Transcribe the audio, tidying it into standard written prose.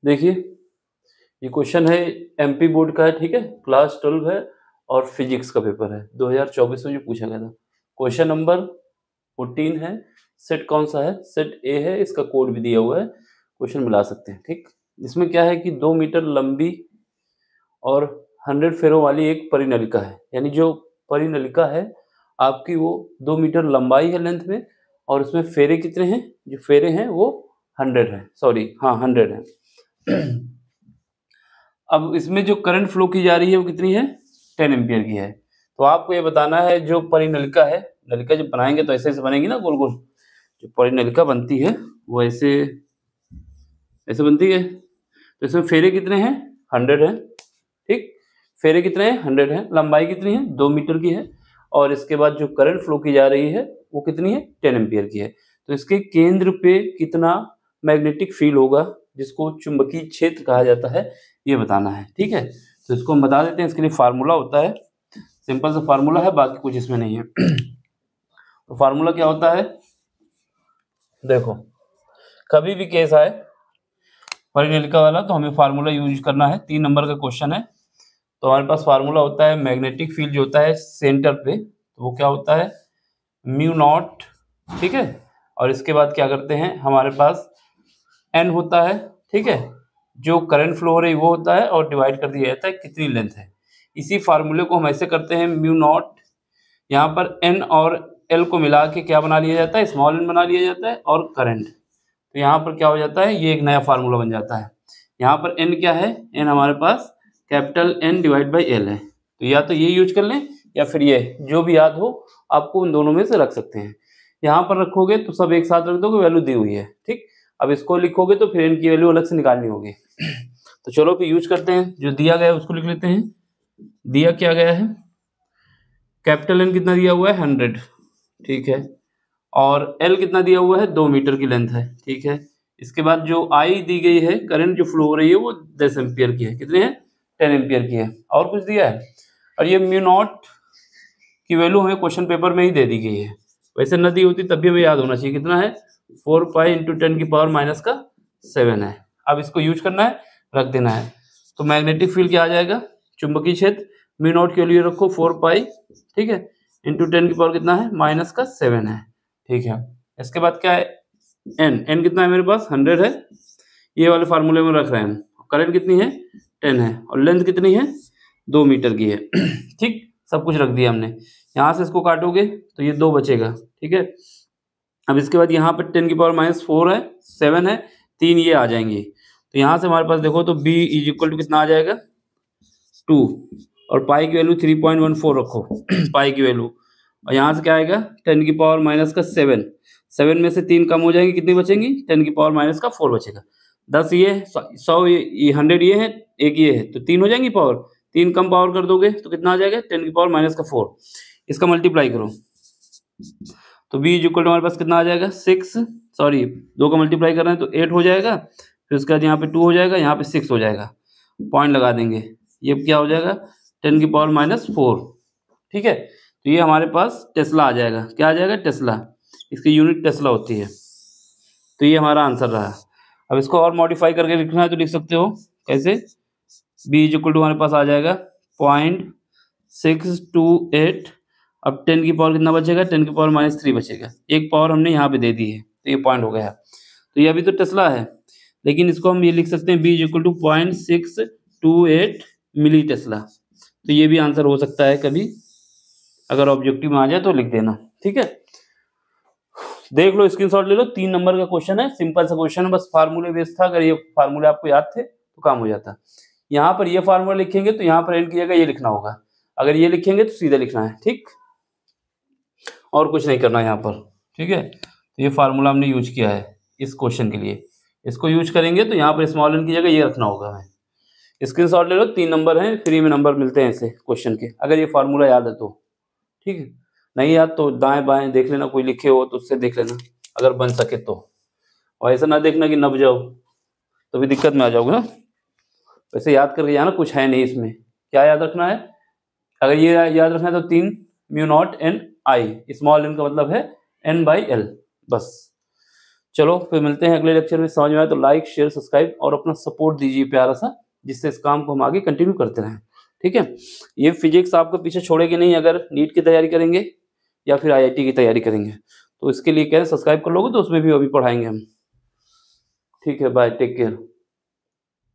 देखिए, ये क्वेश्चन है एमपी बोर्ड का है, ठीक है, क्लास 12 है और फिजिक्स का पेपर है, 2024 में जो पूछा गया था। क्वेश्चन नंबर 14 है। सेट कौन सा है? सेट ए है, इसका कोड भी दिया हुआ है, क्वेश्चन मिला सकते हैं, ठीक। इसमें क्या है कि 2 मीटर लंबी और 100 फेरों वाली एक परिनलिका है, यानी जो परिनलिका है आपकी वो 2 मीटर लंबाई है लेंथ में, और उसमें फेरे कितने हैं? जो फेरे हैं वो 100 है, सॉरी हाँ 100 है। अब इसमें जो करंट फ्लो की जा रही है वो कितनी है? 10 एम्पियर की है। तो आपको ये बताना है जो परिनलिका है, नलिका जब बनाएंगे तो ऐसे ऐसे बनेगी ना, गोल गोल। जो परिनलिका बनती है वो ऐसे ऐसे बनती है। तो इसमें फेरे कितने हैं? 100 है, ठीक। फेरे कितने हैं? 100 है। लंबाई कितनी है? 2 मीटर की है। और इसके बाद जो करंट फ्लो की जा रही है वो कितनी है? 10 एम्पियर की है। तो इसके केंद्र पे कितना मैग्नेटिक फील्ड होगा, जिसको चुंबकीय क्षेत्र कहा जाता है, ये बताना है, ठीक है। तो इसको हम बता देते हैं। इसके लिए फार्मूला होता है, सिंपल सा फार्मूला है, बाकी कुछ इसमें नहीं है। तो फार्मूला क्या होता है? देखो, कभी भी केस आए परिनलिका वाला तो हमें फार्मूला यूज करना है। 3 नंबर का क्वेश्चन है, तो हमारे पास फार्मूला होता है मैग्नेटिक फील्ड जो होता है सेंटर पे, तो वो क्या होता है? म्यू नॉट, ठीक है। और इसके बाद क्या करते हैं, हमारे पास एन होता है, ठीक है, जो करंट फ्लो हो रही वो होता है, और डिवाइड कर दिया जाता है कितनी लेंथ है। इसी फार्मूले को हम ऐसे करते हैं, म्यू नॉट, यहाँ पर एन और एल को मिला के क्या बना लिया जाता है? स्मॉल एन बना लिया जाता है, और करंट। तो यहाँ पर क्या हो जाता है? ये एक नया फार्मूला बन जाता है। यहाँ पर एन क्या है? एन हमारे पास capital N divide by L है। तो या तो ये यूज कर लें या फिर ये, जो भी याद हो आपको उन दोनों में से रख सकते हैं। यहाँ पर रखोगे तो सब एक साथ रख दोगे, वैल्यू दी हुई है, ठीक। अब इसको लिखोगे तो फिर एन की वैल्यू अलग से निकालनी होगी। तो चलो फिर यूज करते हैं, जो दिया गया है उसको लिख लेते हैं। दिया क्या गया है? कैपिटल एन कितना दिया हुआ है? 100, ठीक है। और एल कितना दिया हुआ है? 2 मीटर की लेंथ है, ठीक है। इसके बाद जो आई दी गई है, करंट जो फ्लो हो रही है वो 10 एम्पियर की है। कितने है? 10 एम्पियर की है। और कुछ दिया है? और ये म्यू नॉट की वैल्यू हमें क्वेश्चन पेपर में ही दे दी गई है, वैसे न दी होती तब भी हमें याद होना चाहिए। कितना है? 4 पाई इंटू 10 की पावर माइनस का 7 है। अब इसको यूज करना है, रख देना है। तो मैग्नेटिक फील्ड क्या आ जाएगा? चुंबकीय क्षेत्र म्यू नॉट के लिए रखो 4 पाई, ठीक है, इंटू 10 की पावर कितना है? माइनस का 7 है, ठीक है। इसके बाद क्या है? एन कितना है मेरे पास? 100 है। ये वाले फार्मूले में रख रहे हैं हम। करंट कितनी है? 10 है। और लेंथ कितनी है? 2 मीटर की है। ठीक, सब कुछ रख दिया हमने। यहाँ से इसको काटोगे तो ये 2 बचेगा, ठीक है। अब इसके बाद यहाँ पर 10 की पावर माइनस 4 है, 7 है, 3 ये आ जाएंगे। तो यहाँ से हमारे पास देखो तो b इज इक्वल टू कितना आ जाएगा? 2, और पाई की वैल्यू 3.14 रखो। पाई की वैल्यू, और यहाँ से क्या आएगा? 10 की पावर माइनस का 7 में से 3 कम हो जाएंगे, कितनी बचेंगी? 10 की पावर माइनस का 4 बचेगा। 10 ये है, 100 ये 100 ये है, एक ये है, तो 3 हो जाएंगी पावर। 3 कम पावर कर दोगे तो कितना आ जाएगा? 10 की पावर माइनस का 4। इसका मल्टीप्लाई करो तो b इज इक्वल टू हमारे पास कितना आ जाएगा? 6, सॉरी 2 का मल्टीप्लाई कर रहे हैं तो 8 हो जाएगा। फिर उसके बाद यहाँ पे 2 हो जाएगा, यहाँ पे 6 हो जाएगा, पॉइंट लगा देंगे। ये क्या हो जाएगा? 10 की पावर माइनस 4, ठीक है। तो ये हमारे पास टेस्ला आ जाएगा। क्या आ जाएगा? टेस्ला। इसकी यूनिट टेस्ला होती है। तो ये हमारा आंसर रहा। अब इसको और मॉडिफाई करके लिखना है तो लिख सकते हो, कैसे? b इज इक्वल टू हमारे पास आ जाएगा 0.628। अब 10 की पावर कितना बचेगा? 10 की पावर माइनस 3 बचेगा। एक पावर हमने यहाँ पे दे दी है तो ये पॉइंट हो गया। तो ये अभी तो टेस्ला है, लेकिन इसको हम ये लिख सकते हैं b is equal to 0.628 milli tesla. तो ये भी आंसर हो सकता है कभी, अगर ऑब्जेक्टिव में आ जाए तो लिख देना, ठीक है। देख लो, स्क्रीनशॉट ले लो। 3 नंबर का क्वेश्चन है, सिंपल सा क्वेश्चन है, बस फार्मूले बेस्ड था। अगर ये फार्मूले आपको याद थे तो काम हो जाता। यहाँ पर ये फार्मूला लिखेंगे तो यहाँ पर एंड की जगह ये लिखना होगा। अगर ये लिखेंगे तो सीधे लिखना है, ठीक, और कुछ नहीं करना यहाँ पर, ठीक है। तो ये फार्मूला हमने यूज किया है इस क्वेश्चन के लिए। इसको यूज करेंगे तो यहाँ पर स्मॉल एन की जगह ये रखना होगा हमें। स्क्रीनशॉट ले लो। 3 नंबर हैं, फ्री में नंबर मिलते हैं ऐसे क्वेश्चन के, अगर ये फार्मूला याद है तो, ठीक है। नहीं याद तो दाएं बाएं देख लेना, कोई लिखे हो तो उससे देख लेना अगर बन सके तो। और ऐसा ना देखना कि नब जाओ तो भी दिक्कत में आ जाओगे ना। वैसे याद करके जाना, कुछ है नहीं इसमें। क्या याद रखना है? अगर ये याद रखना है तो 3 mu naught N I, small N का मतलब है n/l, बस। चलो फिर मिलते हैं अगले लेक्चर में। समझ में आए तो लाइक शेयर सब्सक्राइब और अपना सपोर्ट दीजिए प्यारा सा, जिससे इस काम को हम आगे कंटिन्यू करते रहें। ठीक है, ये फिजिक्स आपको पीछे छोड़ेगी नहीं अगर नीट की तैयारी करेंगे या फिर IIT की तैयारी करेंगे। तो इसके लिए कह रहे हैं सब्सक्राइब कर लोगे तो उसमें भी अभी पढ़ाएंगे हम। ठीक है, बाय, टेक केयर।